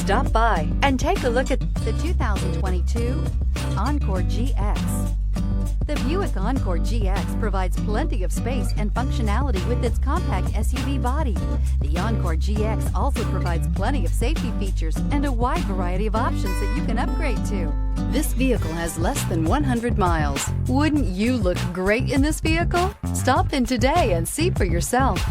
Stop by and take a look at the 2022 Encore GX. The Buick Encore GX provides plenty of space and functionality with its compact SUV body. The Encore GX also provides plenty of safety features and a wide variety of options that you can upgrade to. This vehicle has less than 100 miles. Wouldn't you look great in this vehicle? Stop in today and see for yourself.